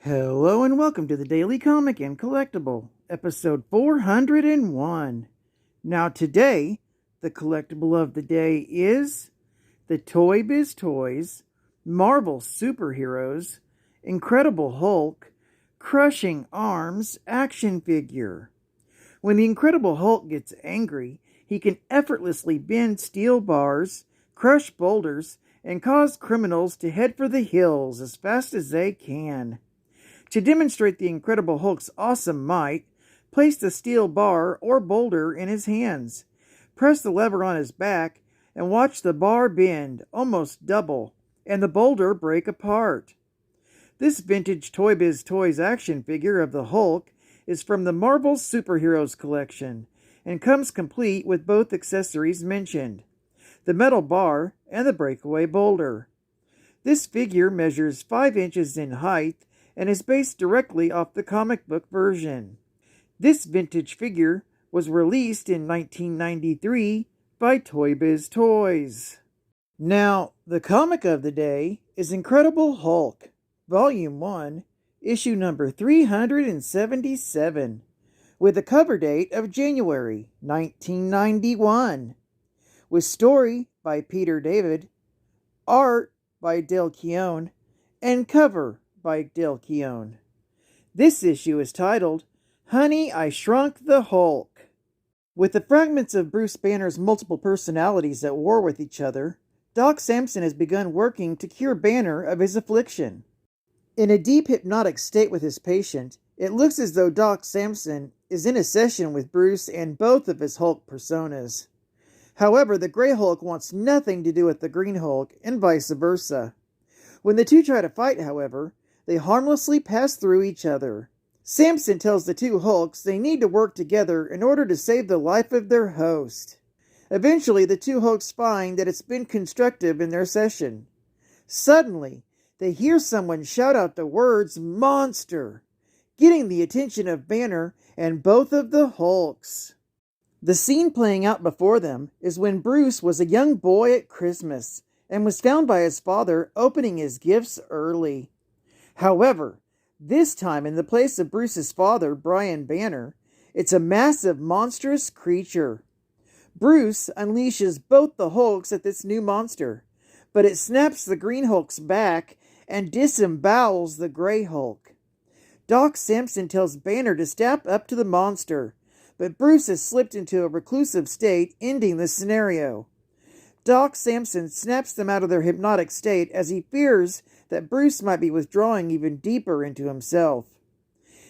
Hello and welcome to the Daily Comic and Collectible, episode 401. Now today, the collectible of the day is the Toybiz Toys, Marvel Superheroes, Incredible Hulk, Crushing Arms action figure. When the Incredible Hulk gets angry, he can effortlessly bend steel bars, crush boulders, and cause criminals to head for the hills as fast as they can. To demonstrate the Incredible Hulk's awesome might, place the steel bar or boulder in his hands. Press the lever on his back and watch the bar bend almost double and the boulder break apart. This vintage Toybiz Toys action figure of the Hulk is from the Marvel Superheroes collection and comes complete with both accessories mentioned, the metal bar and the breakaway boulder. This figure measures 5 inches in height and is based directly off the comic book version. This vintage figure was released in 1993 by Toybiz Toys. Now, the comic of the day is Incredible Hulk, Volume 1, issue number 377, with a cover date of January 1991, with story by Peter David, art by Del Keown, and cover by Del Keown. This issue is titled, Honey, I Shrunk the Hulk. With the fragments of Bruce Banner's multiple personalities at war with each other, Doc Samson has begun working to cure Banner of his affliction. In a deep hypnotic state with his patient, it looks as though Doc Samson is in a session with Bruce and both of his Hulk personas. However, the Grey Hulk wants nothing to do with the Green Hulk, and vice versa. When the two try to fight, however, they harmlessly pass through each other. Samson tells the two Hulks they need to work together in order to save the life of their host. Eventually, the two Hulks find that it's been constructive in their session. Suddenly, they hear someone shout out the words "Monster," getting the attention of Banner and both of the Hulks. The scene playing out before them is when Bruce was a young boy at Christmas and was found by his father opening his gifts early. However, this time in the place of Bruce's father, Brian Banner, it's a massive, monstrous creature. Bruce unleashes both the Hulks at this new monster, but it snaps the Green Hulk's back and disembowels the Grey Hulk. Doc Samson tells Banner to step up to the monster, but Bruce has slipped into a reclusive state, ending the scenario. Doc Samson snaps them out of their hypnotic state as he fears that Bruce might be withdrawing even deeper into himself.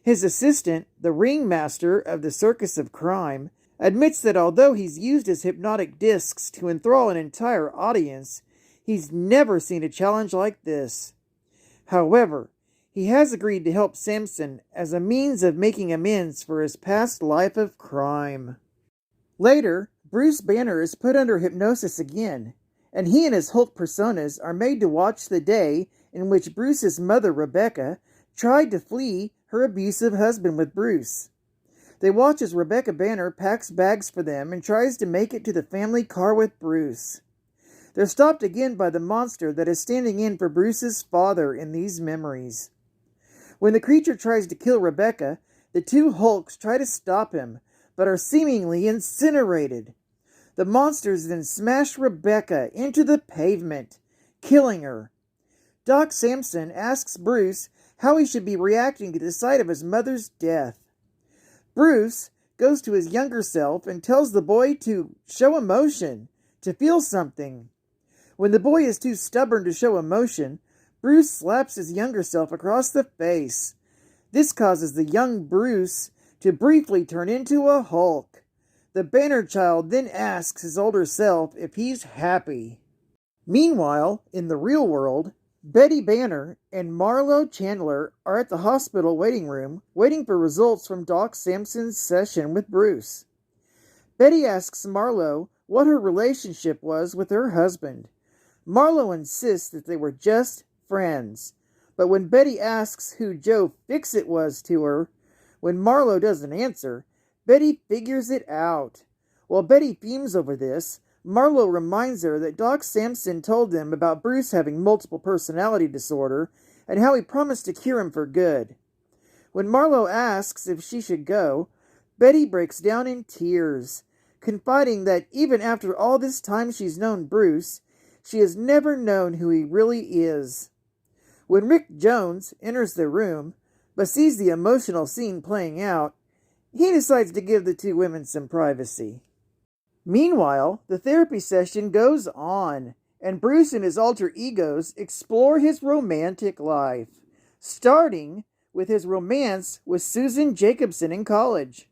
His assistant, the ringmaster of the Circus of Crime, admits that although he's used his hypnotic discs to enthrall an entire audience, he's never seen a challenge like this. However, he has agreed to help Samson as a means of making amends for his past life of crime. Later, Bruce Banner is put under hypnosis again, and he and his Hulk personas are made to watch the day in which Bruce's mother, Rebecca, tried to flee her abusive husband with Bruce. They watch as Rebecca Banner packs bags for them and tries to make it to the family car with Bruce. They're stopped again by the monster that is standing in for Bruce's father in these memories. When the creature tries to kill Rebecca, the two Hulks try to stop him, but are seemingly incinerated. The monsters then smash Rebecca into the pavement, killing her. Doc Samson asks Bruce how he should be reacting to the sight of his mother's death. Bruce goes to his younger self and tells the boy to show emotion, to feel something. When the boy is too stubborn to show emotion, Bruce slaps his younger self across the face. This causes the young Bruce to briefly turn into a Hulk. The Banner child then asks his older self if he's happy. Meanwhile, in the real world, Betty Banner and Marlo Chandler are at the hospital waiting room, waiting for results from Doc Samson's session with Bruce. Betty asks Marlo what her relationship was with her husband. Marlo insists that they were just friends, but when Betty asks who Joe Fixit was to her, when Marlo doesn't answer, Betty figures it out. While Betty fumes over this, Marlo reminds her that Doc Samson told them about Bruce having multiple personality disorder and how he promised to cure him for good. When Marlowe asks if she should go, Betty breaks down in tears, confiding that even after all this time she's known Bruce, she has never known who he really is. When Rick Jones enters the room, but sees the emotional scene playing out, he decides to give the two women some privacy. Meanwhile, the therapy session goes on, and Bruce and his alter egos explore his romantic life, starting with his romance with Susan Jacobson in college.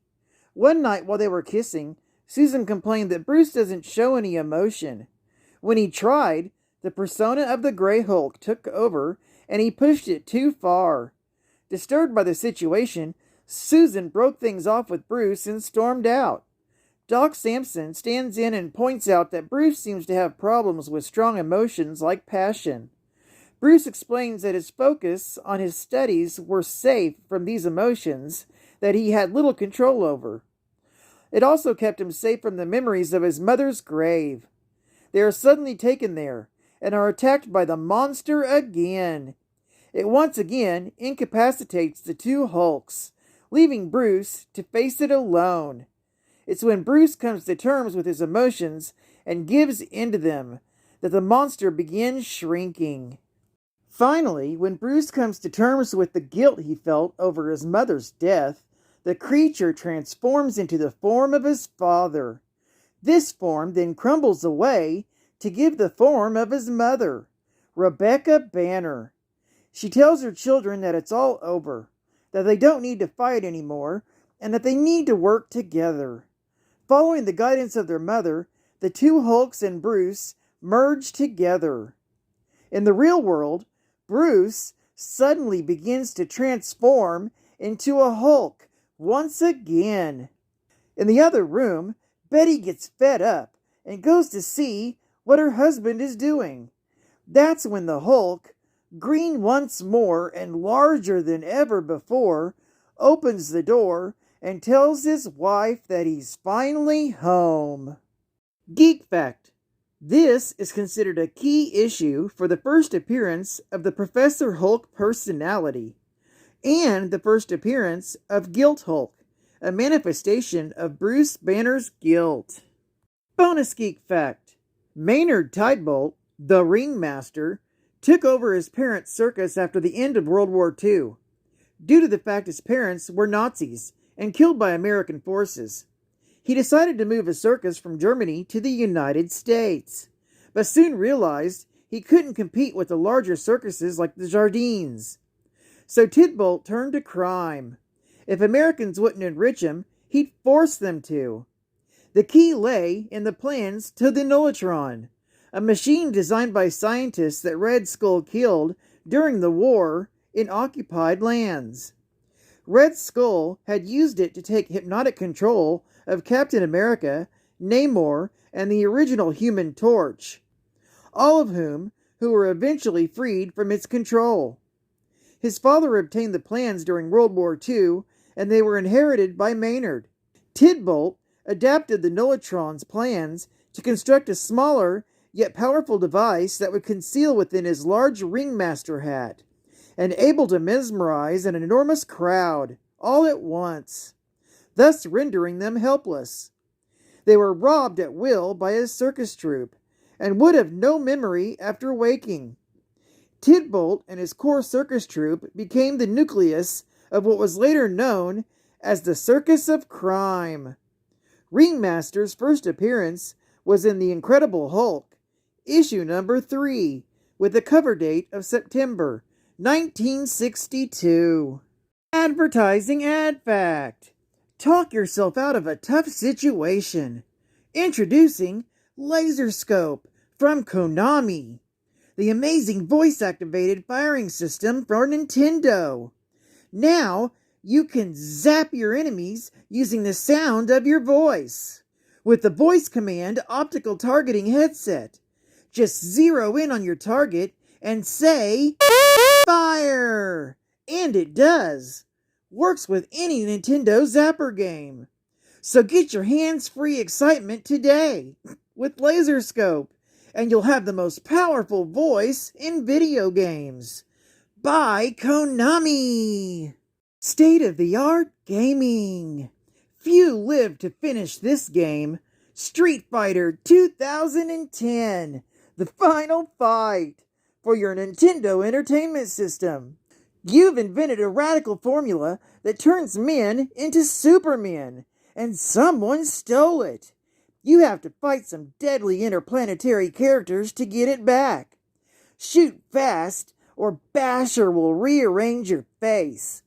One night while they were kissing, Susan complained that Bruce doesn't show any emotion. When he tried, the persona of the Grey Hulk took over, and he pushed it too far. Disturbed by the situation, Susan broke things off with Bruce and stormed out. Doc Samson stands in and points out that Bruce seems to have problems with strong emotions like passion. Bruce explains that his focus on his studies were safe from these emotions that he had little control over. It also kept him safe from the memories of his mother's grave. They are suddenly taken there and are attacked by the monster again. It once again incapacitates the two Hulks, leaving Bruce to face it alone. It's when Bruce comes to terms with his emotions and gives in to them that the monster begins shrinking. Finally, when Bruce comes to terms with the guilt he felt over his mother's death, the creature transforms into the form of his father. This form then crumbles away to give the form of his mother, Rebecca Banner. She tells her children that it's all over, that they don't need to fight anymore, and that they need to work together. Following the guidance of their mother, the two Hulks and Bruce merge together. In the real world, Bruce suddenly begins to transform into a Hulk once again. In the other room, Betty gets fed up and goes to see what her husband is doing. That's when the Hulk, green once more and larger than ever before, opens the door and tells his wife that he's finally home. Geek fact: this is considered a key issue for the first appearance of the Professor Hulk personality, and the first appearance of Guilt Hulk, a manifestation of Bruce Banner's guilt. Bonus geek fact: Maynard Tidebolt, the ringmaster, took over his parents' circus after the end of World War II, due to the fact his parents were Nazis and killed by American forces. He decided to move his circus from Germany to the United States, but soon realized he couldn't compete with the larger circuses like the Jardines. So Tidebolt turned to crime. If Americans wouldn't enrich him, he'd force them to. The key lay in the plans to the Nullitron, a machine designed by scientists that Red Skull killed during the war in occupied lands. Red Skull had used it to take hypnotic control of Captain America, Namor, and the original Human Torch, all of whom were eventually freed from its control. His father obtained the plans during World War II, and they were inherited by Maynard. Tidebolt adapted the Nullitron's plans to construct a smaller yet powerful device that would conceal within his large ringmaster hat, and able to mesmerize an enormous crowd all at once, thus rendering them helpless. They were robbed at will by his circus troupe, and would have no memory after waking. Tidebolt and his core circus troupe became the nucleus of what was later known as the Circus of Crime. Ringmaster's first appearance was in The Incredible Hulk, issue number 3, with a cover date of September 1962. Advertising ad fact: talk yourself out of a tough situation. Introducing Laserscope from Konami, the amazing voice-activated firing system for Nintendo. Now you can zap your enemies using the sound of your voice. With the voice command optical targeting headset, just zero in on your target and say, "Fire!" And it does. Works with any Nintendo Zapper game. So get your hands-free excitement today with Laserscope, and you'll have the most powerful voice in video games. by Konami. State-of-the-art gaming. Few live to finish this game. Street Fighter 2010, the final fight for your Nintendo Entertainment System. You've invented a radical formula that turns men into supermen, and someone stole it. You have to fight some deadly interplanetary characters to get it back. Shoot fast, or Basher will rearrange your face.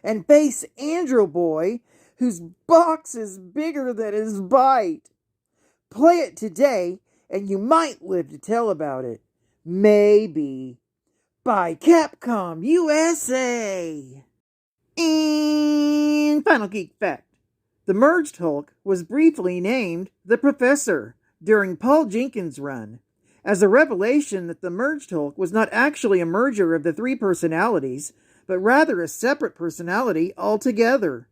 And face Andro Boy, whose box is bigger than his bite. Play it today, and you might live to tell about it. Maybe. By Capcom USA. And final geek fact. The Merged Hulk was briefly named the Professor during Paul Jenkins' run, as a revelation that the Merged Hulk was not actually a merger of the three personalities, but rather a separate personality altogether.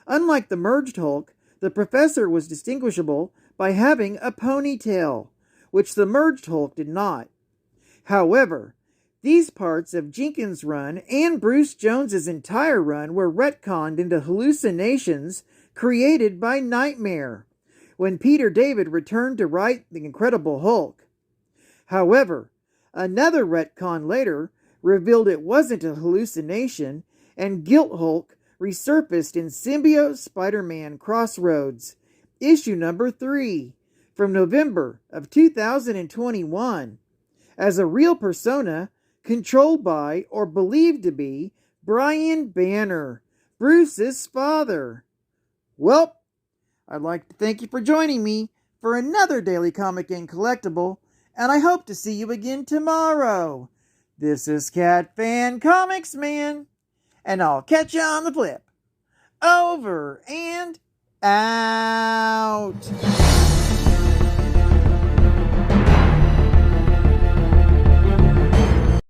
Unlike the Merged Hulk, the Professor was distinguishable by having a ponytail, which the Merged Hulk did not. However, these parts of Jenkins' run and Bruce Jones's entire run were retconned into hallucinations created by Nightmare, when Peter David returned to write The Incredible Hulk. However, another retcon later revealed it wasn't a hallucination, and Guilt Hulk resurfaced in Symbiote Spider-Man Crossroads, issue number 3, from November of 2021, as a real persona controlled by, or believed to be, Brian Banner, Bruce's father. Well, I'd like to thank you for joining me for another Daily Comic and Collectible, and I hope to see you again tomorrow. This is Cat Fan Comics Man, and I'll catch you on the flip. Over and out.